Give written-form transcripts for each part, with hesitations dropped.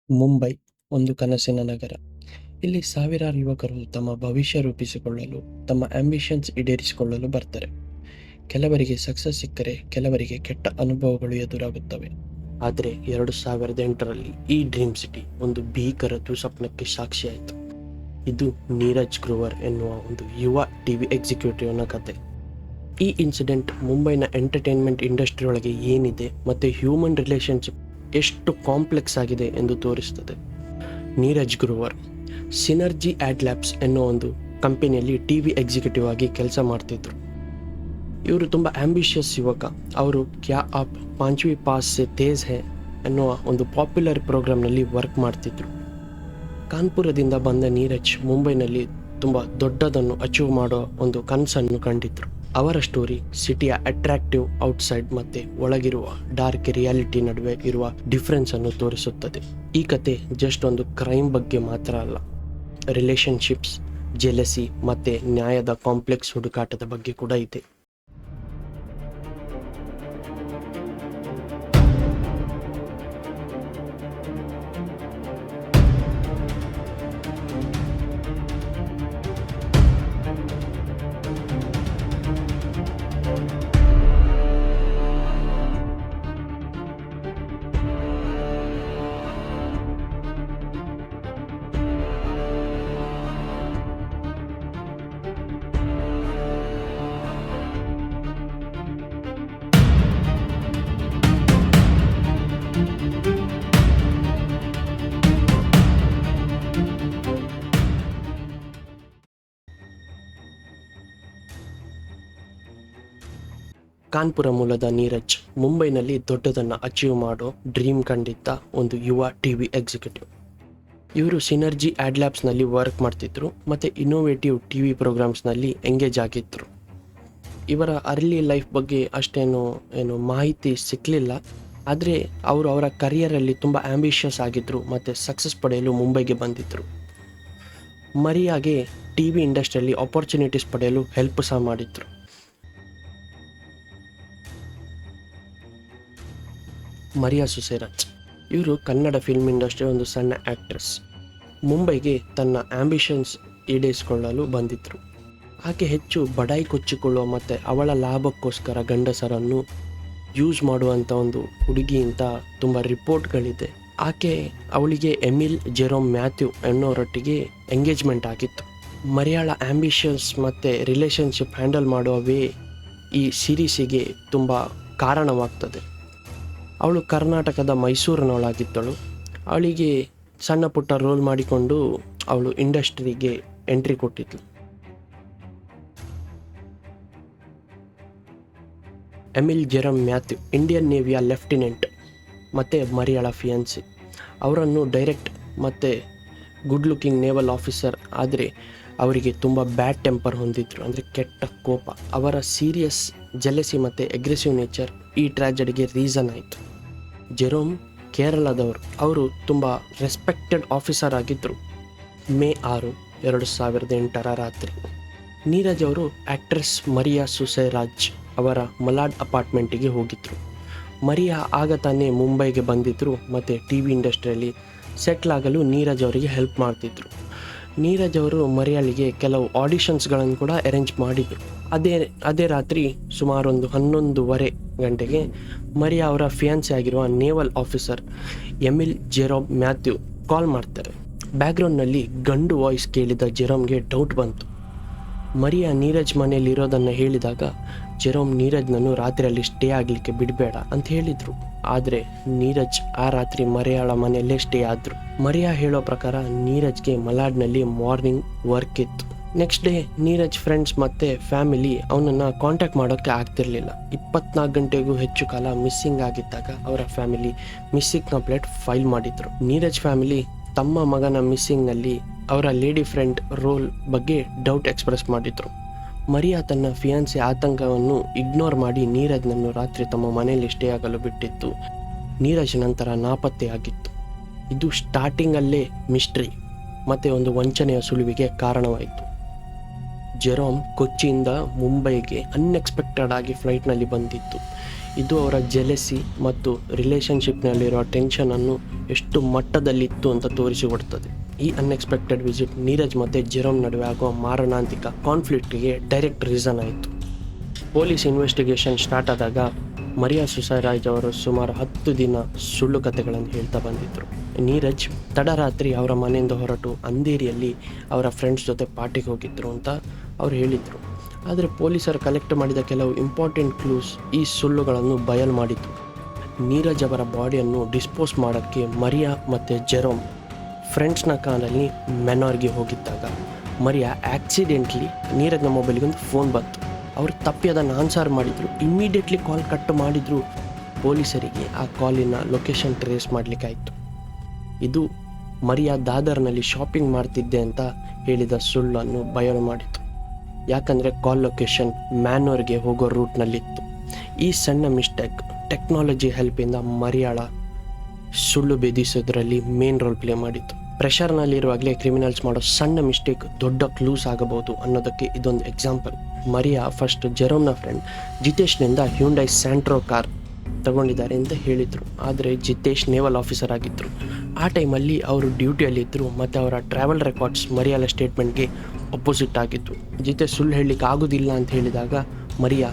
ಮುಂಬೈ ಒಂದು ಕನಸಿನ ನಗರ. ಇಲ್ಲಿ ಸಾವಿರಾರು ಯುವಕರು ತಮ್ಮ ಭವಿಷ್ಯ ರೂಪಿಸಿಕೊಳ್ಳಲು, ತಮ್ಮ ಆಂಬಿಷನ್ಸ್ ಈಡೇರಿಸಿಕೊಳ್ಳಲು ಬರ್ತಾರೆ. ಕೆಲವರಿಗೆ ಸಕ್ಸಸ್ ಸಿಕ್ಕರೆ, ಕೆಲವರಿಗೆ ಕೆಟ್ಟ ಅನುಭವಗಳು ಎದುರಾಗುತ್ತವೆ. ಆದರೆ 2008ರಲ್ಲಿ ಈ ಡ್ರೀಮ್ ಸಿಟಿ ಒಂದು ಭೀಕರ ದುಸ್ವಪ್ನಕ್ಕೆ ಸಾಕ್ಷಿಯಾಯಿತು. ಇದು ನೀರಜ್ ಗ್ರೋವರ್ ಎನ್ನುವ ಒಂದು ಯುವ ಟಿವಿ ಎಕ್ಸಿಕ್ಯೂಟಿವ್ನ ಕತೆ. ಈ ಇನ್ಸಿಡೆಂಟ್ ಮುಂಬೈನ ಎಂಟರ್ಟೈನ್ಮೆಂಟ್ ಇಂಡಸ್ಟ್ರಿ ಒಳಗೆ ಏನಿದೆ ಮತ್ತು ಹ್ಯೂಮನ್ ರಿಲೇಷನ್ಶಿಪ್ ಎಷ್ಟು ಕಾಂಪ್ಲೆಕ್ಸ್ ಆಗಿದೆ ಎಂದು ತೋರಿಸುತ್ತದೆ. Neeraj Grover Synergy Adlabs ಎನ್ನುವ ಒಂದು ಕಂಪನಿಯಲ್ಲಿ ಟಿವಿ ಎಕ್ಸಿಕ್ಯೂಟಿವ್ ಆಗಿ ಕೆಲಸ ಮಾಡ್ತಿದ್ರು. ಇವರು ತುಂಬ ಆಂಬಿಷಿಯಸ್ ಯುವಕ. ಅವರು ಕ್ಯಾ ಆಪ್ ಪಾಂಚ್ವಿ ಪಾಸ್ ಸೆ ತೇಜ್ ಹೇ ಎನ್ನುವ ಒಂದು ಪಾಪ್ಯುಲರ್ ಪ್ರೋಗ್ರಾಮ್ನಲ್ಲಿ ವರ್ಕ್ ಮಾಡ್ತಿದ್ರು. ಕಾನ್ಪುರದಿಂದ ಬಂದ ನೀರಜ್ ಮುಂಬೈನಲ್ಲಿ ತುಂಬ ದೊಡ್ಡದನ್ನು ಅಚೀವ್ ಮಾಡೋ ಒಂದು ಕನಸನ್ನು ಕಂಡಿದ್ರು. ಅವರ ಸ್ಟೋರಿ ಸಿಟಿಯ ಅಟ್ರಾಕ್ಟಿವ್ ಔಟ್ಸೈಡ್ ಮತ್ತೆ ಒಳಗಿರುವ ಡಾರ್ಕ್ ರಿಯಾಲಿಟಿ ನಡುವೆ ಇರುವ ಡಿಫ್ರೆನ್ಸ್ ಅನ್ನು ತೋರಿಸುತ್ತದೆ. ಈ ಕತೆ ಜಸ್ಟ್ ಒಂದು ಕ್ರೈಮ್ ಬಗ್ಗೆ ಮಾತ್ರ ಅಲ್ಲ, ರಿಲೇಶನ್ಶಿಪ್ಸ್, ಜೆಲಸಿ ಮತ್ತೆ ನ್ಯಾಯದ ಕಾಂಪ್ಲೆಕ್ಸ್ ಹುಡುಕಾಟದ ಬಗ್ಗೆ ಕೂಡ ಇದೆ. ಕಾನ್ಪುರ ಮೂಲದ ನೀರಜ್ ಮುಂಬೈನಲ್ಲಿ ದೊಡ್ಡದನ್ನು ಅಚೀವ್ ಮಾಡೋ ಡ್ರೀಮ್ ಕಂಡಿದ್ದ ಒಂದು ಯುವ ಟಿವಿ ಎಕ್ಸಿಕ್ಯೂಟಿವ್. ಇವರು ಸಿನರ್ಜಿ ಆಡ್ ಲ್ಯಾಬ್ಸ್ನಲ್ಲಿ ವರ್ಕ್ ಮಾಡ್ತಿದ್ರು ಮತ್ತು ಇನ್ನೋವೇಟಿವ್ ಟಿವಿ ಪ್ರೋಗ್ರಾಮ್ಸ್ನಲ್ಲಿ ಎಂಗೇಜ್ ಆಗಿದ್ರು. ಇವರ ಅರ್ಲಿ ಲೈಫ್ ಬಗ್ಗೆ ಅಷ್ಟೇನು ಮಾಹಿತಿ ಸಿಕ್ಕಲಿಲ್ಲ. ಆದರೆ ಅವರು ಅವರ ಕರಿಯರಲ್ಲಿ ತುಂಬ ಆಂಬಿಷಿಯಸ್ ಆಗಿದ್ದರು ಮತ್ತು ಸಕ್ಸಸ್ ಪಡೆಯಲು ಮುಂಬೈಗೆ ಬಂದಿದ್ದರು. ಮರಿಯಾಗೆ ಟಿವಿ ಇಂಡಸ್ಟ್ರಿಯಲ್ಲಿ ಆಪರ್ಚುನಿಟೀಸ್ ಪಡೆಯಲು ಹೆಲ್ಪ್ ಸಹ ಮಾಡಿದ್ರು. ಮರಿಯಾ ಸುಸೇರಾಜ್ ಇವರು ಕನ್ನಡ ಫಿಲ್ಮ್ ಇಂಡಸ್ಟ್ರಿ ಒಂದು ಸಣ್ಣ ಆ್ಯಕ್ಟ್ರೆಸ್. ಮುಂಬೈಗೆ ತನ್ನ ಆಂಬಿಷನ್ಸ್ ಈಡೇರಿಸಿಕೊಳ್ಳಲು ಬಂದಿದ್ದರು. ಆಕೆ ಹೆಚ್ಚು ಬಡಾಯಿ ಕೊಚ್ಚಿಕೊಳ್ಳುವ ಮತ್ತು ಅವಳ ಲಾಭಕ್ಕೋಸ್ಕರ ಗಂಡಸರನ್ನು ಯೂಸ್ ಮಾಡುವಂಥ ಒಂದು ಹುಡುಗಿ ಅಂತ ತುಂಬ ರಿಪೋರ್ಟ್ಗಳಿದೆ. ಅವಳಿಗೆ ಎಮಿಲ್ ಜೆರೋಮ್ ಮ್ಯಾಥ್ಯೂ ಎನ್ನುವರೊಟ್ಟಿಗೆ ಎಂಗೇಜ್ಮೆಂಟ್ ಆಗಿತ್ತು. ಮರಿಯಾಳ ಆಂಬಿಷನ್ಸ್ ಮತ್ತು ರಿಲೇಷನ್ಶಿಪ್ ಹ್ಯಾಂಡಲ್ ಮಾಡುವ ವೇ ಈ ಸೀರೀಸಿಗೆ ತುಂಬ ಕಾರಣವಾಗ್ತದೆ. ಅವಳು ಕರ್ನಾಟಕದ ಮೈಸೂರಿನವಳಾಗಿದ್ದಳು. ಅವಳಿಗೆ ಸಣ್ಣ ಪುಟ್ಟ ರೋಲ್ ಮಾಡಿಕೊಂಡು ಅವಳು ಇಂಡಸ್ಟ್ರಿಗೆ ಎಂಟ್ರಿ ಕೊಟ್ಟಿದ್ಳು. ಎಮಿಲ್ ಜೆರಮ್ ಮ್ಯಾಥ್ಯೂ ಇಂಡಿಯನ್ ನೇವಿಯ ಲೆಫ್ಟಿನೆಂಟ್ ಮತ್ತು ಮರಿಯಾಳ ಫಿಯಾನ್ಸಿ. ಅವರನ್ನು ಡೈರೆಕ್ಟ್ ಮತ್ತು ಗುಡ್ ಲುಕಿಂಗ್ ನೇವಲ್ ಆಫೀಸರ್, ಆದರೆ ಅವರಿಗೆ ತುಂಬ ಬ್ಯಾಡ್ ಟೆಂಪರ್ ಹೊಂದಿದ್ರು, ಅಂದರೆ ಕೆಟ್ಟ ಕೋಪ. ಅವರ ಸೀರಿಯಸ್ ಜೆಲಸಿ ಮತ್ತು ಅಗ್ರೆಸಿವ್ ನೇಚರ್ ಈ ಟ್ರ್ಯಾಜಡಿಗೆ ರೀಸನ್ ಆಯಿತು. ಜೆರೋಮ್ ಕೇರಳದವರು. ಅವರು ತುಂಬ ರೆಸ್ಪೆಕ್ಟೆಡ್ ಆಫೀಸರ್ ಆಗಿದ್ದರು. ಮೇ 6, 2008 ರಾತ್ರಿ ನೀರಜ್ ಅವರು ಆ್ಯಕ್ಟ್ರೆಸ್ ಮರಿಯಾ ಸುಸೇರಾಜ್ ಅವರ ಮಲಾಡ್ ಅಪಾರ್ಟ್ಮೆಂಟಿಗೆ ಹೋಗಿದ್ದರು. ಮರಿಯಾ ಆಗ ತಾನೇ ಮುಂಬೈಗೆ ಬಂದಿದ್ದರು ಮತ್ತು ಟಿ ವಿ ಇಂಡಸ್ಟ್ರಿಯಲ್ಲಿ ಸೆಟ್ಲ್ ಆಗಲು ನೀರಜ್ ಅವರಿಗೆ ಹೆಲ್ಪ್ ಮಾಡ್ತಿದ್ರು. ನೀರಜ್ ಅವರು ಮರಿಯಾಳಿಗೆ ಕೆಲವು ಆಡಿಷನ್ಸ್ಗಳನ್ನು ಕೂಡ ಅರೇಂಜ್ ಮಾಡಿದರು. ಅದೇ ರಾತ್ರಿ ಸುಮಾರು ಒಂದು 11:30 ಗಂಟೆಗೆ ಮರಿಯಾ ಅವರ ಫಿಯಾನ್ಸಿ ಆಗಿರುವ naval officer Emil Jerome Mathew call ಮಾಡ್ತಾರೆ. ಬ್ಯಾಕ್ಗ್ರೌಂಡ್ನಲ್ಲಿ ಗಂಡು ವಾಯ್ಸ್ ಕೇಳಿದ ಜೆರೋಮ್ಗೆ ಡೌಟ್ ಬಂತು. ಮರಿಯಾ ನೀರಜ್ ಮನೆಯಲ್ಲಿ ಇರೋದನ್ನು ಹೇಳಿದಾಗ ಜೆರೋಮ್ ನೀರಜ್ನನ್ನು ರಾತ್ರಿಯಲ್ಲಿ ಸ್ಟೇ ಆಗಲಿಕ್ಕೆ ಬಿಡಬೇಡ ಅಂತ ಹೇಳಿದರು. ಆದರೆ ನೀರಜ್ ಆ ರಾತ್ರಿ ಮರಿಯಾಳ ಮನೆಯಲ್ಲೇ ಸ್ಟೇ ಆದರು. ಮರಿಯಾ ಹೇಳೋ ಪ್ರಕಾರ ನೀರಜ್ಗೆ ಮಲಾಡ್ನಲ್ಲಿ ಮಾರ್ನಿಂಗ್ ವರ್ಕ್ ಇತ್ತು. ನೆಕ್ಸ್ಟ್ ಡೇ ನೀರಜ್ ಫ್ರೆಂಡ್ಸ್ ಮತ್ತು ಫ್ಯಾಮಿಲಿ ಅವನನ್ನು ಕಾಂಟ್ಯಾಕ್ಟ್ ಮಾಡೋಕ್ಕೆ ಆಗ್ತಿರ್ಲಿಲ್ಲ. 24 ಗಂಟೆಗೂ ಹೆಚ್ಚು ಕಾಲ ಮಿಸ್ಸಿಂಗ್ ಆಗಿದ್ದಾಗ ಅವರ ಫ್ಯಾಮಿಲಿ ಮಿಸ್ಸಿಂಗ್ ಕಂಪ್ಲೇಂಟ್ ಫೈಲ್ ಮಾಡಿದ್ರು. ನೀರಜ್ ಫ್ಯಾಮಿಲಿ ತಮ್ಮ ಮಗನ ಮಿಸ್ಸಿಂಗ್ನಲ್ಲಿ ಅವರ ಲೇಡಿ ಫ್ರೆಂಡ್ ರೋಲ್ ಬಗ್ಗೆ ಡೌಟ್ ಎಕ್ಸ್ಪ್ರೆಸ್ ಮಾಡಿದ್ರು. ಮರಿಯಾ ತನ್ನ ಫಿಯಾನ್ಸಿ ಆತಂಕವನ್ನು ಇಗ್ನೋರ್ ಮಾಡಿ ನೀರಜ್ನನ್ನು ರಾತ್ರಿ ತಮ್ಮ ಮನೆಯಲ್ಲಿ ಸ್ಟೇ ಆಗಲು ಬಿಟ್ಟಿತ್ತು. ನೀರಜ್ ನಂತರ ನಾಪತ್ತೆಯಾಗಿತ್ತು. ಇದು ಸ್ಟಾರ್ಟಿಂಗಲ್ಲೇ ಮಿಸ್ಟ್ರಿ ಮತ್ತು ಒಂದು ವಂಚನೆಯ ಸುಳಿವಿಗೆ ಕಾರಣವಾಯಿತು. ಜೆರೋಮ್ ಕೊಚ್ಚಿಯಿಂದ ಮುಂಬೈಗೆ ಅನ್ಎಕ್ಸ್ಪೆಕ್ಟೆಡ್ ಆಗಿ ಫ್ಲೈಟ್ನಲ್ಲಿ ಬಂದಿತ್ತು. ಇದು ಅವರ ಜೆಲೆಸಿ ಮತ್ತು ರಿಲೇಷನ್ಶಿಪ್ನಲ್ಲಿರೋ ಟೆನ್ಷನನ್ನು ಎಷ್ಟು ಮಟ್ಟದಲ್ಲಿತ್ತು ಅಂತ ತೋರಿಸಿಕೊಡ್ತದೆ. ಈ ಅನ್ಎಕ್ಸ್ಪೆಕ್ಟೆಡ್ ವಿಸಿಟ್ ನೀರಜ್ ಮತ್ತು ಜೆರೋಮ್ ನಡುವೆ ಆಗುವ ಮಾರಣಾಂತಿಕ ಕಾನ್ಫ್ಲಿಕ್ಟ್ಗೆ ಡೈರೆಕ್ಟ್ ರೀಸನ್ ಆಯಿತು. ಪೊಲೀಸ್ ಇನ್ವೆಸ್ಟಿಗೇಷನ್ ಸ್ಟಾರ್ಟ್ ಆದಾಗ ಮರಿಯಾ ಸುಸೈರಾಜ್ ಅವರು ಸುಮಾರು 10 ದಿನ ಸುಳ್ಳು ಕಥೆಗಳನ್ನು ಹೇಳ್ತಾ ಬಂದಿದ್ದರು. ನೀರಜ್ ತಡರಾತ್ರಿ ಅವರ ಮನೆಯಿಂದ ಹೊರಟು ಅಂಧೇರಿಯಲ್ಲಿ ಅವರ ಫ್ರೆಂಡ್ಸ್ ಜೊತೆ ಪಾರ್ಟಿಗೆ ಹೋಗಿದ್ರು ಅಂತ ಅವ್ರು ಹೇಳಿದರು. ಆದರೆ ಪೊಲೀಸರು ಕಲೆಕ್ಟ್ ಮಾಡಿದ ಕೆಲವು ಇಂಪಾರ್ಟೆಂಟ್ ಕ್ಲೂಸ್ ಈ ಸುಳ್ಳುಗಳನ್ನು ಬಯಲು ಮಾಡಿತು. ನೀರಜ್ ಅವರ ಬಾಡಿಯನ್ನು ಡಿಸ್ಪೋಸ್ ಮಾಡೋಕ್ಕೆ ಮರಿಯಾ ಮತ್ತು ಜೆರೋಮ್ ಫ್ರೆಂಡ್ಸ್ನ ಕಾರಲ್ಲಿ ಮೆನಾರ್ಗೆ ಹೋಗಿದ್ದಾಗ ಮರಿಯಾ ಆಕ್ಸಿಡೆಂಟ್ಲಿ ನೀರಜ್ನ ಮೊಬೈಲ್ಗೆ ಒಂದು ಫೋನ್ ಬಂತು. ಅವರು ತಪ್ಪಿ ಅದನ್ನು ಆನ್ಸರ್ ಮಾಡಿದರು. ಇಮ್ಮಿಡಿಯೇಟ್ಲಿ ಕಾಲ್ ಕಟ್ ಮಾಡಿದ್ರು. ಪೊಲೀಸರಿಗೆ ಆ ಕಾಲಿನ ಲೊಕೇಶನ್ ಟ್ರೇಸ್ ಮಾಡಲಿಕ್ಕಾಯಿತು. ಇದು ಮರಿಯಾ ದಾದರ್ನಲ್ಲಿ ಶಾಪಿಂಗ್ ಮಾಡ್ತಿದ್ದೆ ಅಂತ ಹೇಳಿದ ಸುಳ್ಳನ್ನು ಬಯಲು ಮಾಡಿತು. ಯಾಕಂದರೆ ಕಾಲ್ ಲೊಕೇಶನ್ ಮ್ಯಾನೋರ್ಗೆ ಹೋಗೋ ರೂಟ್ನಲ್ಲಿತ್ತು. ಈ ಸಣ್ಣ ಮಿಸ್ಟೇಕ್ ಟೆಕ್ನಾಲಜಿ ಹೆಲ್ಪಿಂದ ಮರಿಯಾಳ ಸುಳ್ಳು ಭೇದಿಸೋದ್ರಲ್ಲಿ ಮೇನ್ ರೋಲ್ ಪ್ಲೇ ಮಾಡಿತ್ತು. ಪ್ರೆಷರ್ನಲ್ಲಿರುವಾಗಲೇ ಕ್ರಿಮಿನಲ್ಸ್ ಮಾಡೋ ಸಣ್ಣ ಮಿಸ್ಟೇಕ್ ದೊಡ್ಡ ಕ್ಲೂಸ್ ಆಗಬಹುದು ಅನ್ನೋದಕ್ಕೆ ಇದೊಂದು ಎಕ್ಸಾಂಪಲ್. ಮರಿಯಾ ಫಸ್ಟ್ ಜೆರೋಮ್ನ ಫ್ರೆಂಡ್ ಜಿತೇಶ್ನಿಂದ ಹ್ಯುಂಡೈ ಸ್ಯಾಂಟ್ರೋ ಕಾರ್ ತಗೊಂಡಿದ್ದಾರೆ ಅಂತ ಹೇಳಿದರು. ಆದರೆ ಜಿತೇಶ್ ನೇವಲ್ ಆಫೀಸರ್ ಆಗಿದ್ದರು. ಆ ಟೈಮಲ್ಲಿ ಅವರು ಡ್ಯೂಟಿಯಲ್ಲಿದ್ದರು ಮತ್ತು ಅವರ ಟ್ರಾವೆಲ್ ರೆಕಾರ್ಡ್ಸ್ ಮರಿಯಾಳ ಸ್ಟೇಟ್ಮೆಂಟ್ಗೆ ಅಪೋಸಿಟ್ ಆಗಿತ್ತು. ಜಿತೇಶ್ ಸುಳ್ಳು ಹೇಳಲಿಕ್ಕೆ ಆಗೋದಿಲ್ಲ ಅಂತ ಹೇಳಿದಾಗ ಮರಿಯಾ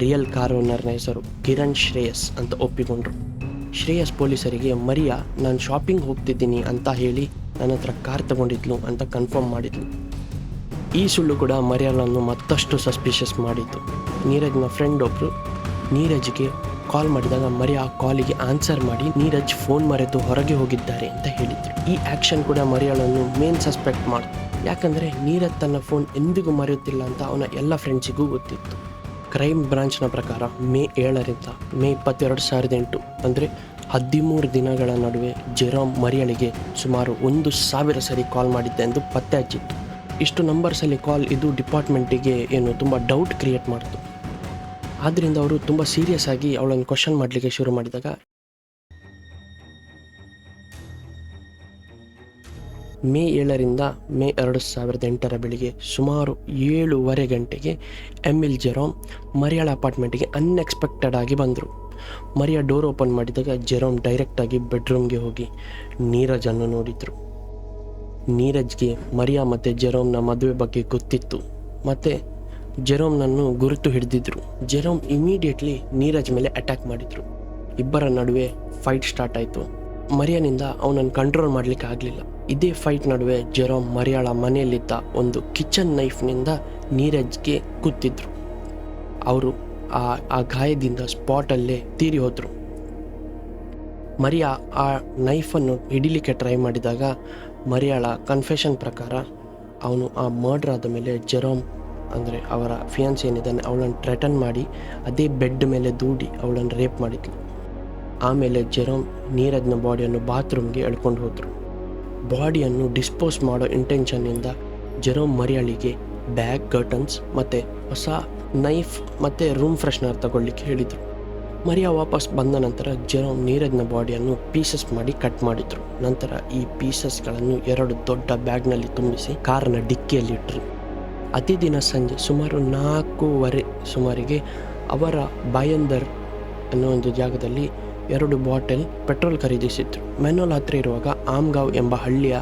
ರಿಯಲ್ ಕಾರ್ ಓನರ್ನ ಹೆಸರು ಕಿರಣ್ ಶ್ರೇಯಸ್ ಅಂತ ಒಪ್ಪಿಕೊಂಡ್ರು. ಶ್ರೇಯಸ್ ಪೊಲೀಸರಿಗೆ ಮರಿಯಾ ನಾನು ಶಾಪಿಂಗ್ ಹೋಗ್ತಿದ್ದೀನಿ ಅಂತ ಹೇಳಿ ನನ್ನ ಹತ್ರ ಕಾರ್ ತಗೊಂಡಿದ್ಲು ಅಂತ ಕನ್ಫರ್ಮ್ ಮಾಡಿದ್ಲು. ಈ ಸುಳ್ಳು ಕೂಡ ಮರಿಯಾಳನ್ನು ಮತ್ತಷ್ಟು ಸಸ್ಪಿಷಿಯಸ್ ಮಾಡಿತ್ತು. ನೀರಜ್ನ ಫ್ರೆಂಡ್ ಒಬ್ಬರು ನೀರಜ್ಗೆ ಕಾಲ್ ಮಾಡಿದಾಗ ಮರಿಯಾ ಆ ಕಾಲಿಗೆ ಆನ್ಸರ್ ಮಾಡಿ ನೀರಜ್ ಫೋನ್ ಮರೆತು ಹೊರಗೆ ಹೋಗಿದ್ದಾರೆ ಅಂತ ಹೇಳಿದ್ರು. ಈ ಆ್ಯಕ್ಷನ್ ಕೂಡ ಮರಿಯಾಳನ್ನು ಮೇನ್ ಸಸ್ಪೆಕ್ಟ್ ಮಾಡ್ತು. ಯಾಕಂದರೆ ನೀರಜ್ ತನ್ನ ಫೋನ್ ಎಂದಿಗೂ ಮರೆಯುತ್ತಿಲ್ಲ ಅಂತ ಅವನ ಎಲ್ಲ ಫ್ರೆಂಡ್ಸಿಗೂ ಗೊತ್ತಿತ್ತು. ಕ್ರೈಮ್ ಬ್ರಾಂಚ್ನ ಪ್ರಕಾರ ಮೇ 7ರಿಂದ ಮೇ 22, 2008 ಅಂದರೆ 13 ದಿನಗಳ ನಡುವೆ ಜೆರೋಮ್ ಮರಿಯಾಳಿಗೆ ಸುಮಾರು 1,000 ಸರಿ ಕಾಲ್ ಮಾಡಿದ್ದೆ ಎಂದು ಪತ್ತೆ ಹಚ್ಚಿತ್ತು. ಇಷ್ಟು ನಂಬರ್ಸಲ್ಲಿ ಕಾಲ್ ಇದು ಡಿಪಾರ್ಟ್ಮೆಂಟಿಗೆ ತುಂಬ ಡೌಟ್ ಕ್ರಿಯೇಟ್ ಮಾಡಿತು. ಆದ್ದರಿಂದ ಅವರು ತುಂಬ ಸೀರಿಯಸ್ ಆಗಿ ಅವಳನ್ನು ಕ್ವಶನ್ ಮಾಡಲಿಕ್ಕೆ ಶುರು ಮಾಡಿದಾಗ ಮೇ 7ರಿಂದ ಮೇ 2008 ಬೆಳಿಗ್ಗೆ ಸುಮಾರು 7:15 ಗಂಟೆಗೆ ಎಮಿಲ್ ಜೆರೋಮ್ ಮರಿಯಾಳ ಅಪಾರ್ಟ್ಮೆಂಟಿಗೆ ಅನ್ಎಕ್ಸ್ಪೆಕ್ಟೆಡ್ ಆಗಿ ಬಂದರು. ಮರಿಯಾ ಡೋರ್ ಓಪನ್ ಮಾಡಿದಾಗ ಜೆರೋಮ್ ಡೈರೆಕ್ಟಾಗಿ ಬೆಡ್ರೂಮ್ಗೆ ಹೋಗಿ ನೀರಜನ್ನು ನೋಡಿದರು. ನೀರಜ್ಗೆ ಮರಿಯಾ ಮತ್ತು ಜೆರೋಮ್ನ ಮದುವೆ ಬಗ್ಗೆ ಗೊತ್ತಿತ್ತು ಮತ್ತು ಜೆರೋಮ್ನನ್ನು ಗುರುತು ಹಿಡಿದಿದ್ರು. ಜೆರೋಮ್ ಇಮಿಡಿಯೇಟ್ಲಿ ನೀರಜ್ ಮೇಲೆ ಅಟ್ಯಾಕ್ ಮಾಡಿದರು. ಇಬ್ಬರ ನಡುವೆ ಫೈಟ್ ಸ್ಟಾರ್ಟ್ ಆಯಿತು. ಮರಿಯಾನಿಂದ ಅವನನ್ನು ಕಂಟ್ರೋಲ್ ಮಾಡಲಿಕ್ಕೆ ಆಗಲಿಲ್ಲ. ಇದೇ ಫೈಟ್ ನಡುವೆ ಜೆರೋಮ್ ಮರಿಯಾಳ ಮನೆಯಲ್ಲಿದ್ದ ಒಂದು ಕಿಚನ್ ನೈಫ್ನಿಂದ ನೀರಜ್ಗೆ ಕುತ್ತಿದ್ರು. ಅವರು ಆ ಗಾಯದಿಂದ ಸ್ಪಾಟಲ್ಲೇ ತೀರಿ ಹೋದರು. ಮರಿಯಾ ಆ ನೈಫನ್ನು ಹಿಡಿಲಿಕ್ಕೆ ಟ್ರೈ ಮಾಡಿದಾಗ ಮರಿಯಾಳ ಕನ್ಫೆಷನ್ ಪ್ರಕಾರ ಅವನು ಆ ಮರ್ಡರ್ ಆದ ಮೇಲೆ ಜೆರೋಮ್ ಅಂದರೆ ಅವರ ಫಿಯಾನ್ಸಿ ಏನಿದ್ದಾನೆ ಅವಳನ್ನು ಥ್ರೆಟನ್ ಮಾಡಿ ಅದೇ ಬೆಡ್ ಮೇಲೆ ದೂಡಿ ಅವಳನ್ನು ರೇಪ್ ಮಾಡಿದ್ಲು. ಆಮೇಲೆ ಜೆರೋಮ್ ನೀರಜ್ನ ಬಾಡಿಯನ್ನು ಬಾತ್ರೂಮ್ಗೆ ಎಳ್ಕೊಂಡು ಹೋದರು. ಬಾಡಿಯನ್ನು ಡಿಸ್ಪೋಸ್ ಮಾಡೋ ಇಂಟೆನ್ಷನ್ನಿಂದ ಜೆರೋಮ್ ಮರಿಯಾಳಿಗೆ ಬ್ಯಾಗ್, ಕರ್ಟನ್ಸ್ ಮತ್ತು ಹೊಸ ನೈಫ್ ಮತ್ತು ರೂಮ್ ಫ್ರೆಶ್ನರ್ ತಗೊಳ್ಳಿಕ್ಕೆ ಹೇಳಿದರು. ಮರಿಯಾ ವಾಪಸ್ ಬಂದ ನಂತರ ಜೆರೋಮ್ ನೀರಜ್ನ ಬಾಡಿಯನ್ನು ಪೀಸಸ್ ಮಾಡಿ ಕಟ್ ಮಾಡಿದರು. ನಂತರ ಈ ಪೀಸಸ್ಗಳನ್ನು 2 ದೊಡ್ಡ ಬ್ಯಾಗ್ನಲ್ಲಿ ತುಂಬಿಸಿ ಕಾರ್ನ ಡಿಕ್ಕಿಯಲ್ಲಿಟ್ಟರು. ಅದೇ ದಿನ ಸಂಜೆ ಸುಮಾರು 4:15 ಸುಮಾರಿಗೆ ಅವರ ಬಾಯಂದರ್ ಅನ್ನೋ ಒಂದು ಜಾಗದಲ್ಲಿ 2 ಬಾಟಲ್ ಪೆಟ್ರೋಲ್ ಖರೀದಿಸಿದ್ರು. ಮೆನೋಲ್ ಹತ್ರ ಇರುವಾಗ ಆಮ್ಗಾವ್ ಎಂಬ ಹಳ್ಳಿಯ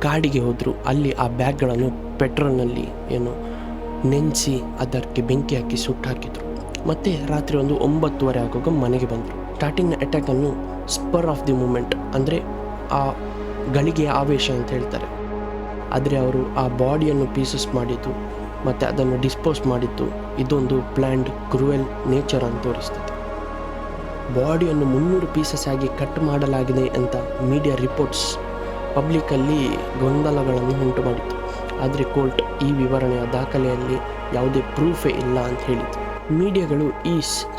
ಕಾಡಿಗೆ ಹೋದರು. ಅಲ್ಲಿ ಆ ಬ್ಯಾಗ್ಗಳನ್ನು ಪೆಟ್ರೋಲ್ನಲ್ಲಿ ನೆನೆಸಿ ಅದಕ್ಕೆ ಬೆಂಕಿ ಹಾಕಿ ಸುಟ್ಟು ಹಾಕಿದರು. ಮತ್ತು ರಾತ್ರಿ 9:30 ಆಗುವಾಗ ಮನೆಗೆ ಬಂದರು. ಸ್ಟಾರ್ಟಿಂಗ್ನ ಅಟ್ಯಾಕನ್ನು ಸ್ಪರ್ ಆಫ್ ದಿ ಮೂಮೆಂಟ್ ಅಂದರೆ ಆ ಗಳಿಗೆ ಆವೇಶ ಅಂತ ಹೇಳ್ತಾರೆ. ಆದರೆ ಅವರು ಆ ಬಾಡಿಯನ್ನು ಪೀಸಸ್ ಮಾಡಿದ್ದು ಮತ್ತು ಅದನ್ನು ಡಿಸ್ಪೋಸ್ ಮಾಡಿದ್ದು ಇದೊಂದು ಪ್ಲ್ಯಾಂಡ್ ಕ್ರೂಯಲ್ ನೇಚರ್ ಅಂತ ತೋರಿಸ್ತದೆ. ಬಾಡಿಯನ್ನು 300 ಪೀಸಸ್ ಆಗಿ ಕಟ್ ಮಾಡಲಾಗಿದೆ ಅಂತ ಮೀಡಿಯಾ ರಿಪೋರ್ಟ್ಸ್ ಪಬ್ಲಿಕ್ಕಲ್ಲಿ ಗೊಂದಲಗಳನ್ನು ಉಂಟು ಮಾಡಿತು. ಆದರೆ ಕೋರ್ಟ್ ಈ ವಿವರಣೆಯ ದಾಖಲೆಯಲ್ಲಿ ಯಾವುದೇ ಪ್ರೂಫೇ ಇಲ್ಲ ಅಂತ ಹೇಳಿತು. ಮೀಡಿಯಾಗಳು ಈ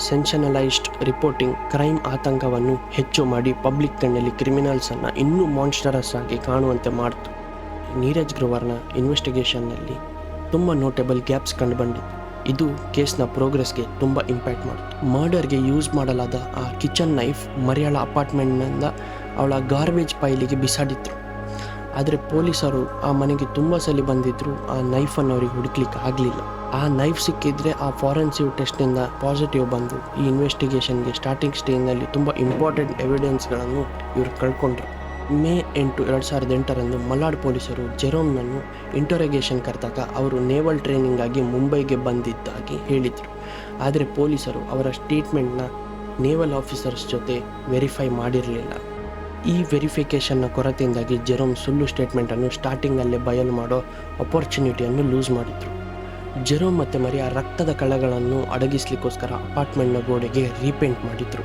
ಸೆನ್ಸೇಷನಲೈಸ್ಡ್ ರಿಪೋರ್ಟಿಂಗ್ ಕ್ರೈಮ್ ಆತಂಕವನ್ನು ಹೆಚ್ಚು ಮಾಡಿ ಪಬ್ಲಿಕ್ ಕಣ್ಣಲ್ಲಿ ಕ್ರಿಮಿನಲ್ಸನ್ನು ಇನ್ನೂ ಮಾನ್ಸ್ಟರಸ್ ಆಗಿ ಕಾಣುವಂತೆ ಮಾಡಿತು. ನೀರಜ್ ಗ್ರೋವರ್ನ ಇನ್ವೆಸ್ಟಿಗೇಷನ್ನಲ್ಲಿ ತುಂಬ ನೋಟೇಬಲ್ ಗ್ಯಾಪ್ಸ್ ಕಂಡುಬಂದಿತ್ತು. ಇದು ಕೇಸ್ನ ಪ್ರೋಗ್ರೆಸ್ಗೆ ತುಂಬ ಇಂಪ್ಯಾಕ್ಟ್ ಮಾಡಿತು. ಮರ್ಡರ್ಗೆ ಯೂಸ್ ಮಾಡಲಾದ ಆ ಕಿಚನ್ ನೈಫ್ ಮರಿಯಾಳ ಅಪಾರ್ಟ್ಮೆಂಟ್ನಿಂದ ಅವಳ ಗಾರ್ಬೇಜ್ ಪೈಲಿಗೆ ಬಿಸಾಡಿದ್ರು. ಆದರೆ ಪೊಲೀಸರು ಆ ಮನೆಗೆ ತುಂಬ ಸಲ ಬಂದಿದ್ರು, ಆ ನೈಫನ್ನು ಅವ್ರಿಗೆ ಹುಡುಕ್ಲಿಕ್ಕೆ ಆಗಲಿಲ್ಲ. ಆ ನೈಫ್ ಸಿಕ್ಕಿದ್ರೆ ಆ ಫಾರೆನ್ಸಿವ್ ಟೆಸ್ಟ್ನಿಂದ ಪಾಸಿಟಿವ್ ಬಂದು ಈ ಇನ್ವೆಸ್ಟಿಗೇಷನ್ಗೆ ಸ್ಟಾರ್ಟಿಂಗ್ ಸ್ಟೇಜ್ನಲ್ಲಿ ತುಂಬ ಇಂಪಾರ್ಟೆಂಟ್ ಎವಿಡೆನ್ಸ್ಗಳನ್ನು ಇವರು ಕಳ್ಕೊಂಡ್ರು. ಮೇ 8, 2008 ಮಲಾಡ್ ಪೊಲೀಸರು ಜೆರೋಮ್ನನ್ನು ಇಂಟರೋಗೇಷನ್ ಕರೆದಾಗ ಅವರು ನೇವಲ್ ಟ್ರೈನಿಂಗ್ ಆಗಿ ಮುಂಬೈಗೆ ಬಂದಿದ್ದಾಗಿ ಹೇಳಿದರು. ಆದರೆ ಪೊಲೀಸರು ಅವರ ಸ್ಟೇಟ್ಮೆಂಟ್ನ ನೇವಲ್ ಆಫೀಸರ್ಸ್ ಜೊತೆ ವೆರಿಫೈ ಮಾಡಿರಲಿಲ್ಲ. ಈ ವೆರಿಫಿಕೇಷನ್ನ ಕೊರತೆಯಿಂದಾಗಿ ಜೆರೋಮ್ ಸುಳ್ಳು ಸ್ಟೇಟ್ಮೆಂಟನ್ನು ಸ್ಟಾರ್ಟಿಂಗಲ್ಲೇ ಬಯಲು ಮಾಡೋ ಅಪರ್ಚುನಿಟಿಯನ್ನು ಲೂಸ್ ಮಾಡಿದರು. ಜೆರೋಮ್ ಮತ್ತು ಮರಿಯಾ ರಕ್ತದ ಕಳೆಗಳನ್ನು ಅಡಗಿಸ್ಲಿಕ್ಕೋಸ್ಕರ ಅಪಾರ್ಟ್ಮೆಂಟ್ನ ಗೋಡೆಗೆ ರೀಪೇಂಟ್ ಮಾಡಿದರು.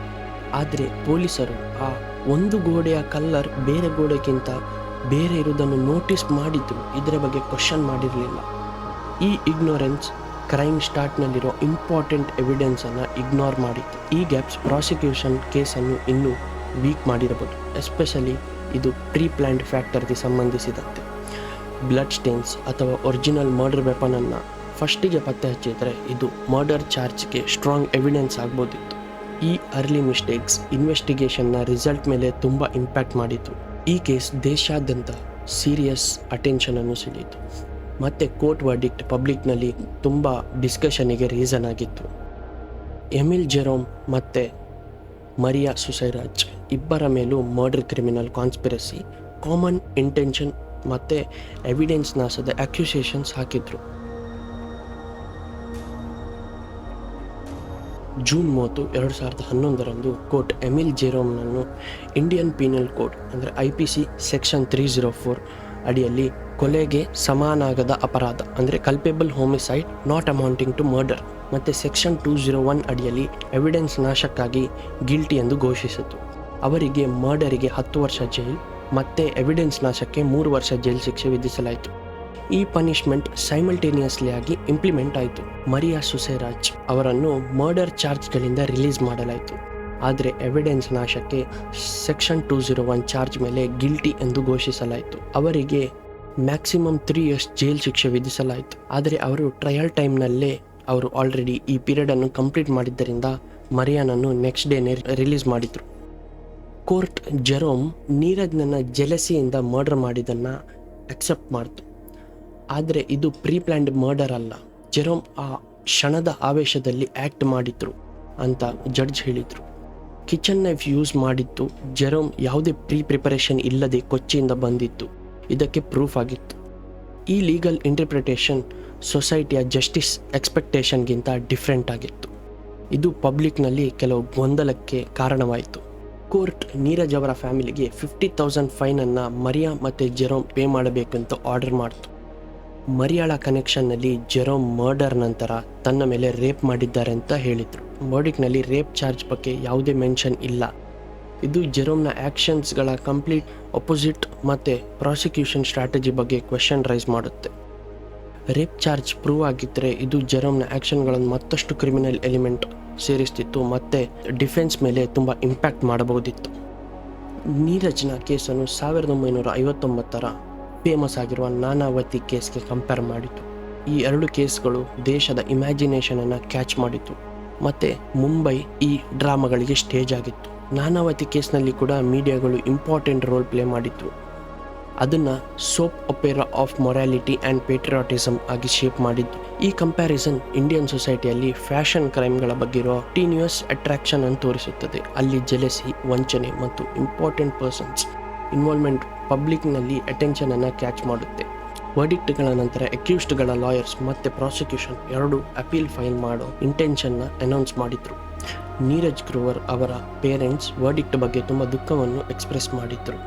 ಆದರೆ ಪೊಲೀಸರು ಆ ಒಂದು ಗೋಡೆಯ ಕಲ್ಲರ್ ಬೇರೆ ಗೋಡೆಗಿಂತ ಬೇರೆ ಇರುವುದನ್ನು ನೋಟಿಸ್ ಮಾಡಿದ್ರು, ಇದರ ಬಗ್ಗೆ ಕ್ವಶನ್ ಮಾಡಿರಲಿಲ್ಲ. ಈ ಇಗ್ನೋರೆನ್ಸ್ ಕ್ರೈಮ್ ಸ್ಟಾರ್ಟ್ನಲ್ಲಿರೋ ಇಂಪಾರ್ಟೆಂಟ್ ಎವಿಡೆನ್ಸನ್ನು ಇಗ್ನೋರ್ ಮಾಡಿತ್ತು. ಈ ಗ್ಯಾಪ್ಸ್ ಪ್ರಾಸಿಕ್ಯೂಷನ್ ಕೇಸನ್ನು ಇನ್ನೂ ವೀಕ್ ಮಾಡಿರಬಹುದು, ಎಸ್ಪೆಷಲಿ ಇದು ಪ್ರೀ ಪ್ಲ್ಯಾಂಡ್ ಫ್ಯಾಕ್ಟರ್ಗೆ ಸಂಬಂಧಿಸಿದಂತೆ. ಬ್ಲಡ್ ಸ್ಟೇನ್ಸ್ ಅಥವಾ ಒರಿಜಿನಲ್ ಮರ್ಡರ್ ವೆಪನನ್ನು ಫಸ್ಟಿಗೆ ಪತ್ತೆ ಹಚ್ಚಿದರೆ ಇದು ಮರ್ಡರ್ ಚಾರ್ಜ್ಗೆ ಸ್ಟ್ರಾಂಗ್ ಎವಿಡೆನ್ಸ್ ಆಗ್ಬೋದಿತ್ತು. ಈ ಅರ್ಲಿ ಮಿಸ್ಟೇಕ್ಸ್ ಇನ್ವೆಸ್ಟಿಗೇಷನ್ನ ರಿಸಲ್ಟ್ ಮೇಲೆ ತುಂಬ ಇಂಪ್ಯಾಕ್ಟ್ ಮಾಡಿತು. ಈ ಕೇಸ್ ದೇಶಾದ್ಯಂತ ಸೀರಿಯಸ್ ಅಟೆನ್ಷನನ್ನು ಸೆಳೆಯಿತು ಮತ್ತು ಕೋರ್ಟ್ ವರ್ಡಿಕ್ಟ್ ಪಬ್ಲಿಕ್ನಲ್ಲಿ ತುಂಬ ಡಿಸ್ಕಷನಿಗೆ ರೀಸನ್ ಆಗಿತ್ತು. ಎಮಿಲ್ ಜೆರೋಮ್ ಮತ್ತು ಮರಿಯಾ ಸುಸೈರಾಜ್ ಇಬ್ಬರ ಮೇಲೂ murder, criminal conspiracy, common intention ಮತ್ತು ಎವಿಡೆನ್ಸ್ ನಾಶದ ಅಕ್ಯುಸೇಷನ್ಸ್ ಹಾಕಿದ್ರು. ಜೂನ್ 30, 2011 ಕೋರ್ಟ್ ಎಮಿಲ್ ಜೆರೋಮ್ನನ್ನು ಇಂಡಿಯನ್ ಪೀನಲ್ ಕೋಡ್ ಅಂದರೆ IPC ಸೆಕ್ಷನ್ 304 ಅಡಿಯಲ್ಲಿ ಕೊಲೆಗೆ ಸಮಾನಾಗದ ಅಪರಾಧ ಅಂದರೆ culpable homicide not amounting to murder ಮತ್ತು ಸೆಕ್ಷನ್ 201 ಅಡಿಯಲ್ಲಿ ಎವಿಡೆನ್ಸ್ ನಾಶಕ್ಕಾಗಿ ಗಿಲ್ಟಿ ಎಂದು ಘೋಷಿಸಿತು. ಅವರಿಗೆ ಮರ್ಡರಿಗೆ 10 ವರ್ಷ ಜೈಲು ಮತ್ತು ಎವಿಡೆನ್ಸ್ ನಾಶಕ್ಕೆ 3 ವರ್ಷ ಜೈಲು ಶಿಕ್ಷೆ ವಿಧಿಸಲಾಯಿತು. ಈ ಪನಿಷ್ಮೆಂಟ್ ಸೈಮಲ್ಟೇನಿಯಸ್ಲಿ ಆಗಿ ಇಂಪ್ಲಿಮೆಂಟ್ ಆಯಿತು. ಮರಿಯಾ ಸುಸೈರಾಜ್ ಅವರನ್ನು ಮರ್ಡರ್ ಚಾರ್ಜ್ಗಳಿಂದ ರಿಲೀಸ್ ಮಾಡಲಾಯಿತು, ಆದರೆ ಎವಿಡೆನ್ಸ್ ನಾಶಕ್ಕೆ ಸೆಕ್ಷನ್ 201 ಚಾರ್ಜ್ ಮೇಲೆ ಗಿಲ್ಟಿ ಎಂದು ಘೋಷಿಸಲಾಯಿತು. ಅವರಿಗೆ ಮ್ಯಾಕ್ಸಿಮಮ್ 3 years ಜೈಲು ಶಿಕ್ಷೆ ವಿಧಿಸಲಾಯಿತು. ಆದರೆ ಅವರು ಟ್ರಯಲ್ ಟೈಮ್ನಲ್ಲೇ ಅವರು ಆಲ್ರೆಡಿ ಈ ಪೀರಿಯಡನ್ನು ಕಂಪ್ಲೀಟ್ ಮಾಡಿದ್ದರಿಂದ ಮರಿಯಾನನ್ನು ನೆಕ್ಸ್ಟ್ ಡೇನೇ ರಿಲೀಸ್ ಮಾಡಿದರು. ಕೋರ್ಟ್ ಜೆರೋಮ್ ನೀರಜ್ನನ್ನು ಜೆಲಸಿಯಿಂದ ಮರ್ಡರ್ ಮಾಡಿದ್ದನ್ನು ಅಕ್ಸೆಪ್ಟ್ ಮಾಡಿತು. ಆದರೆ ಇದು ಪ್ರೀ ಪ್ಲ್ಯಾಂಡ್ ಮರ್ಡರ್ ಅಲ್ಲ, ಜೆರೋಮ್ ಆ ಕ್ಷಣದ ಆವೇಶದಲ್ಲಿ ಆ್ಯಕ್ಟ್ ಮಾಡಿದ್ರು ಅಂತ ಜಡ್ಜ್ ಹೇಳಿದರು. ಕಿಚನ್ ನೈಫ್ ಯೂಸ್ ಮಾಡಿದ್ದು ಜೆರೋಮ್ ಯಾವುದೇ ಪ್ರಿಪರೇಷನ್ ಇಲ್ಲದೆ ಕೊಚ್ಚಿಯಿಂದ ಬಂದಿತ್ತು, ಇದಕ್ಕೆ ಪ್ರೂಫ್ ಆಗಿತ್ತು. ಈ ಲೀಗಲ್ ಇಂಟರ್ಪ್ರಿಟೇಷನ್ ಸೊಸೈಟಿಯ ಜಸ್ಟಿಸ್ ಎಕ್ಸ್ಪೆಕ್ಟೇಷನ್ಗಿಂತ ಡಿಫ್ರೆಂಟ್ ಆಗಿತ್ತು. ಇದು ಪಬ್ಲಿಕ್ನಲ್ಲಿ ಕೆಲವು ಗೊಂದಲಕ್ಕೆ ಕಾರಣವಾಯಿತು. ಕೋರ್ಟ್ ನೀರಜ್ ಅವರ ಫ್ಯಾಮಿಲಿಗೆ 50,000 ಫೈನನ್ನು ಮರಿಯಾ ಮತ್ತು ಜೆರೋಮ್ ಪೇ ಮಾಡಬೇಕಂತ ಆರ್ಡರ್ ಮಾಡಿತು. ಮರಿಯಾಳ ಕನೆಕ್ಷನ್ನಲ್ಲಿ ಜೆರೋಮ್ ಮರ್ಡರ್ ನಂತರ ತನ್ನ ಮೇಲೆ ರೇಪ್ ಮಾಡಿದ್ದಾರೆ ಅಂತ ಹೇಳಿದರು. ವರ್ಡಿಕ್ನಲ್ಲಿ ರೇಪ್ ಚಾರ್ಜ್ ಬಗ್ಗೆ ಯಾವುದೇ ಮೆನ್ಷನ್ ಇಲ್ಲ. ಇದು ಜೆರೋಮ್ನ ಆ್ಯಕ್ಷನ್ಸ್ಗಳ ಕಂಪ್ಲೀಟ್ ಅಪೋಸಿಟ್ ಮತ್ತು ಪ್ರಾಸಿಕ್ಯೂಷನ್ ಸ್ಟ್ರಾಟಜಿ ಬಗ್ಗೆ ಕ್ವೆಶನ್ ರೈಸ್ ಮಾಡುತ್ತೆ. ರೇಪ್ ಚಾರ್ಜ್ ಪ್ರೂವ್ ಆಗಿದ್ದರೆ ಇದು ಜೆರೋಮ್ನ ಆ್ಯಕ್ಷನ್ಗಳನ್ನು ಮತ್ತಷ್ಟು ಕ್ರಿಮಿನಲ್ ಎಲಿಮೆಂಟ್ ಸೇರಿಸ್ತಿತ್ತು ಮತ್ತು ಡಿಫೆನ್ಸ್ ಮೇಲೆ ತುಂಬ ಇಂಪ್ಯಾಕ್ಟ್ ಮಾಡಬಹುದಿತ್ತು. ನೀರಜ್ನ ಕೇಸನ್ನು 1959 ಫೇಮಸ್ ಆಗಿರುವ ನಾನಾವತಿ ಕೇಸ್ಗೆ ಕಂಪೇರ್ ಮಾಡಿತು. ಈ 2 ಕೇಸ್ಗಳು ದೇಶದ ಇಮ್ಯಾಜಿನೇಷನನ್ನು ಕ್ಯಾಚ್ ಮಾಡಿತು ಮತ್ತು ಮುಂಬೈ ಈ ಡ್ರಾಮಾಗಳಿಗೆ ಸ್ಟೇಜ್ ಆಗಿತ್ತು. ನಾನಾವತಿ ಕೇಸ್ನಲ್ಲಿ ಕೂಡ ಮೀಡಿಯಾಗಳು ಇಂಪಾರ್ಟೆಂಟ್ ರೋಲ್ ಪ್ಲೇ ಮಾಡಿತ್ತು. ಅದನ್ನು soap Opera of morality and patriotism ಆಗಿ ಶೇಪ್ ಮಾಡಿದ್ದು. ಈ ಕಂಪ್ಯಾರಿಸನ್ ಇಂಡಿಯನ್ ಸೊಸೈಟಿಯಲ್ಲಿ ಫ್ಯಾಷನ್ ಕ್ರೈಮ್ಗಳ ಬಗ್ಗೆ ಇರೋ ಕಂಟಿನ್ಯೂಯಸ್ ಅಟ್ರಾಕ್ಷನ್ ಅನ್ನು ತೋರಿಸುತ್ತದೆ. ಅಲ್ಲಿ ಜೆಲಸಿ, ವಂಚನೆ ಮತ್ತು ಇಂಪಾರ್ಟೆಂಟ್ ಪರ್ಸನ್ಸ್ ಇನ್ವಾಲ್ವ್ಮೆಂಟ್ ಪಬ್ಲಿಕ್ನಲ್ಲಿ ಅಟೆನ್ಷನನ್ನು ಕ್ಯಾಚ್ ಮಾಡುತ್ತೆ. ವರ್ಡಿಕ್ಟ್ಗಳ ನಂತರ ಅಕ್ಯೂಸ್ಡ್ಗಳ ಲಾಯರ್ಸ್ ಮತ್ತು ಪ್ರಾಸಿಕ್ಯೂಷನ್ 2 ಅಪೀಲ್ ಫೈಲ್ ಮಾಡೋ ಇಂಟೆನ್ಷನ್ನ ಅನೌನ್ಸ್ ಮಾಡಿದರು. ನೀರಜ್ ಗ್ರೋವರ್ ಅವರ ಪೇರೆಂಟ್ಸ್ ವರ್ಡಿಕ್ಟ್ ಬಗ್ಗೆ ತುಂಬ ದುಃಖವನ್ನು ಎಕ್ಸ್ಪ್ರೆಸ್ ಮಾಡಿದ್ರು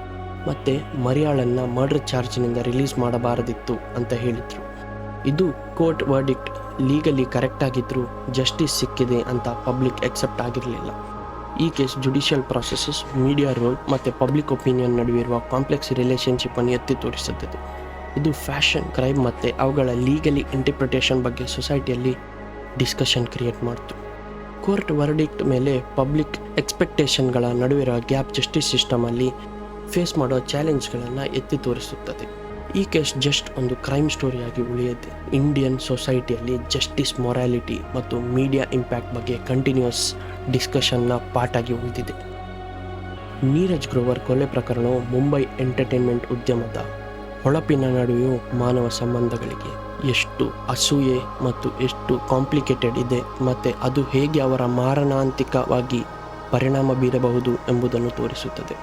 ಮತ್ತು ಮರಿಯಾಳನ್ನು ಮರ್ಡರ್ ಚಾರ್ಜ್ನಿಂದ ರಿಲೀಸ್ ಮಾಡಬಾರದಿತ್ತು ಅಂತ ಹೇಳಿದರು. ಇದು ಕೋರ್ಟ್ ವರ್ಡಿಕ್ಟ್ ಲೀಗಲಿ ಕರೆಕ್ಟ್ ಆಗಿದ್ದರೂ ಜಸ್ಟಿಸ್ ಸಿಕ್ಕಿದೆ ಅಂತ ಪಬ್ಲಿಕ್ ಎಕ್ಸೆಪ್ಟ್ ಆಗಿರಲಿಲ್ಲ. ಈ case judicial processes, media role ಮತ್ತು ಪಬ್ಲಿಕ್ ಒಪಿನಿಯನ್ ನಡುವಿರುವ ಕಾಂಪ್ಲೆಕ್ಸ್ ರಿಲೇಷನ್ಶಿಪ್ಪನ್ನು ಎತ್ತಿ ತೋರಿಸುತ್ತದೆ. ಇದು ಫ್ಯಾಷನ್ ಕ್ರೈಮ್ ಮತ್ತು ಅವುಗಳ ಲೀಗಲಿ ಇಂಟರ್ಪ್ರಿಟೇಷನ್ ಬಗ್ಗೆ ಸೊಸೈಟಿಯಲ್ಲಿ ಡಿಸ್ಕಷನ್ ಕ್ರಿಯೇಟ್ ಮಾಡಿತು. ಕೋರ್ಟ್ ವರ್ಡಿಕ್ಟ್ ಮೇಲೆ ಪಬ್ಲಿಕ್ ಎಕ್ಸ್ಪೆಕ್ಟೇಷನ್ಗಳ ನಡುವಿರುವ ಗ್ಯಾಪ್ ಜಸ್ಟಿಸ್ ಸಿಸ್ಟಮಲ್ಲಿ ಫೇಸ್ ಮಾಡೋ ಚಾಲೆಂಜ್ಗಳನ್ನು ಎತ್ತಿ ತೋರಿಸುತ್ತದೆ. ಈ ಕೇಸ್ ಜಸ್ಟ್ ಒಂದು ಕ್ರೈಮ್ ಸ್ಟೋರಿಯಾಗಿ ಉಳಿಯುತ್ತೆ. ಇಂಡಿಯನ್ ಸೊಸೈಟಿಯಲ್ಲಿ ಜಸ್ಟಿಸ್, ಮೊರಾಲಿಟಿ ಮತ್ತು ಮೀಡಿಯಾ ಇಂಪ್ಯಾಕ್ಟ್ ಬಗ್ಗೆ ಕಂಟಿನ್ಯೂಸ್ ಡಿಸ್ಕಷನ್ನ ಪಾರ್ಟ್ ಆಗಿ ಉಳಿದಿದೆ. ನೀರಜ್ ಗ್ರೋವರ್ ಕೊಲೆ ಪ್ರಕರಣವು ಮುಂಬೈ ಎಂಟರ್ಟೈನ್ಮೆಂಟ್ ಉದ್ಯಮದ ಹೊಳಪಿನ ನಡುವೆಯೂ ಮಾನವ ಸಂಬಂಧಗಳಿಗೆ ಎಷ್ಟು ಅಸೂಯೆ ಮತ್ತು ಎಷ್ಟು ಕಾಂಪ್ಲಿಕೇಟೆಡ್ ಇದೆ ಮತ್ತು ಅದು ಹೇಗೆ ಅವರ ಮಾರಣಾಂತಿಕವಾಗಿ ಪರಿಣಾಮ ಬೀರಬಹುದು ಎಂಬುದನ್ನು ತೋರಿಸುತ್ತದೆ.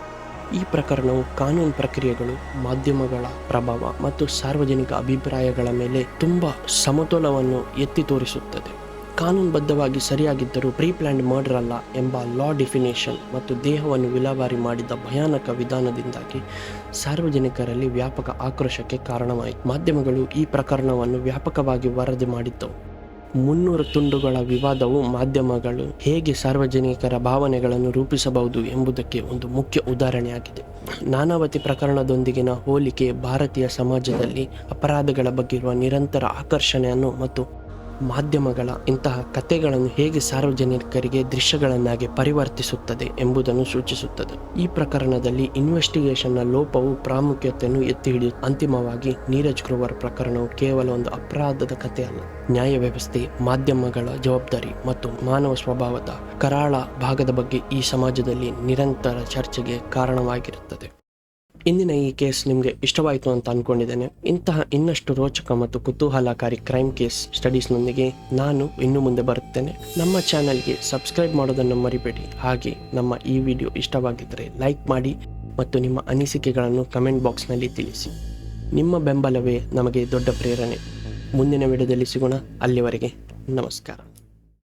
ಈ ಪ್ರಕರಣವು ಕಾನೂನು ಪ್ರಕ್ರಿಯೆಗಳು, ಮಾಧ್ಯಮಗಳ ಪ್ರಭಾವ ಮತ್ತು ಸಾರ್ವಜನಿಕ ಅಭಿಪ್ರಾಯಗಳ ಮೇಲೆ ತುಂಬ ಸಮತೋಲವನ್ನು ಎತ್ತಿ ತೋರಿಸುತ್ತದೆ. ಕಾನೂನುಬದ್ಧವಾಗಿ ಸರಿಯಾಗಿದ್ದರೂ ಪ್ರೀಪ್ಲ್ಯಾಂಡ್ ಮರ್ಡರ್ ಅಲ್ಲ ಎಂಬ ಲಾ ಡೆಫಿನೇಷನ್ ಮತ್ತು ದೇಹವನ್ನು ವಿಲೇವಾರಿ ಮಾಡಿದ ಭಯಾನಕ ವಿಧಾನದಿಂದಾಗಿ ಸಾರ್ವಜನಿಕರಲ್ಲಿ ವ್ಯಾಪಕ ಆಕ್ರೋಶಕ್ಕೆ ಕಾರಣವಾಯಿತು. ಮಾಧ್ಯಮಗಳು ಈ ಪ್ರಕರಣವನ್ನು ವ್ಯಾಪಕವಾಗಿ ವರದಿ ಮಾಡಿದ್ದವು. 300 ತುಂಡುಗಳ ವಿವಾದವು ಮಾಧ್ಯಮಗಳು ಹೇಗೆ ಸಾರ್ವಜನಿಕರ ಭಾವನೆಗಳನ್ನು ರೂಪಿಸಬಹುದು ಎಂಬುದಕ್ಕೆ ಒಂದು ಮುಖ್ಯ ಉದಾಹರಣೆಯಾಗಿದೆ. ನಾನಾವತಿ ಪ್ರಕರಣದೊಂದಿಗಿನ ಹೋಲಿಕೆ ಭಾರತೀಯ ಸಮಾಜದಲ್ಲಿ ಅಪರಾಧಗಳ ಬಗ್ಗೆ ಇರುವ ನಿರಂತರ ಆಕರ್ಷಣೆಯನ್ನು ಮತ್ತು ಮಾಧ್ಯಮಗಳ ಇಂತಹ ಕಥೆಗಳನ್ನು ಹೇಗೆ ಸಾರ್ವಜನಿಕರಿಗೆ ದೃಶ್ಯಗಳನ್ನಾಗಿ ಪರಿವರ್ತಿಸುತ್ತದೆ ಎಂಬುದನ್ನು ಸೂಚಿಸುತ್ತದೆ. ಈ ಪ್ರಕರಣದಲ್ಲಿ ಇನ್ವೆಸ್ಟಿಗೇಷನ್ನ ಲೋಪವು ಪ್ರಾಮುಖ್ಯತೆಯನ್ನು ಎತ್ತಿ ಹಿಡಿಯುತ್ತದೆ. ಅಂತಿಮವಾಗಿ ನೀರಜ್ ಗ್ರೋವರ್ ಪ್ರಕರಣವು ಕೇವಲ ಒಂದು ಅಪರಾಧದ ಕಥೆಯಲ್ಲ, ನ್ಯಾಯ ವ್ಯವಸ್ಥೆ, ಮಾಧ್ಯಮಗಳ ಜವಾಬ್ದಾರಿ ಮತ್ತು ಮಾನವ ಸ್ವಭಾವದ ಕರಾಳ ಭಾಗದ ಬಗ್ಗೆ ಈ ಸಮಾಜದಲ್ಲಿ ನಿರಂತರ ಚರ್ಚೆಗೆ ಕಾರಣವಾಗಿರುತ್ತದೆ. ಇಂದಿನ ಈ ಕೇಸ್ ನಿಮಗೆ ಇಷ್ಟವಾಯಿತು ಅಂತ ಅಂದ್ಕೊಂಡಿದ್ದೇನೆ. ಇಂತಹ ಇನ್ನಷ್ಟು ರೋಚಕ ಮತ್ತು ಕುತೂಹಲಕಾರಿ ಕ್ರೈಮ್ ಕೇಸ್ ಸ್ಟಡೀಸ್ನೊಂದಿಗೆ ನಾನು ಇನ್ನು ಮುಂದೆ ಬರುತ್ತೇನೆ. ನಮ್ಮ ಚಾನಲ್ಗೆ ಸಬ್ಸ್ಕ್ರೈಬ್ ಮಾಡೋದನ್ನು ಮರಿಬೇಡಿ. ಹಾಗೆ ನಮ್ಮ ಈ ವಿಡಿಯೋ ಇಷ್ಟವಾಗಿದ್ದರೆ ಲೈಕ್ ಮಾಡಿ ಮತ್ತು ನಿಮ್ಮ ಅನಿಸಿಕೆಗಳನ್ನು ಕಮೆಂಟ್ ಬಾಕ್ಸ್ನಲ್ಲಿ ತಿಳಿಸಿ. ನಿಮ್ಮ ಬೆಂಬಲವೇ ನಮಗೆ ದೊಡ್ಡ ಪ್ರೇರಣೆ. ಮುಂದಿನ ವಿಡಿಯೋದಲ್ಲಿ ಸಿಗೋಣ. ಅಲ್ಲಿವರೆಗೆ ನಮಸ್ಕಾರ.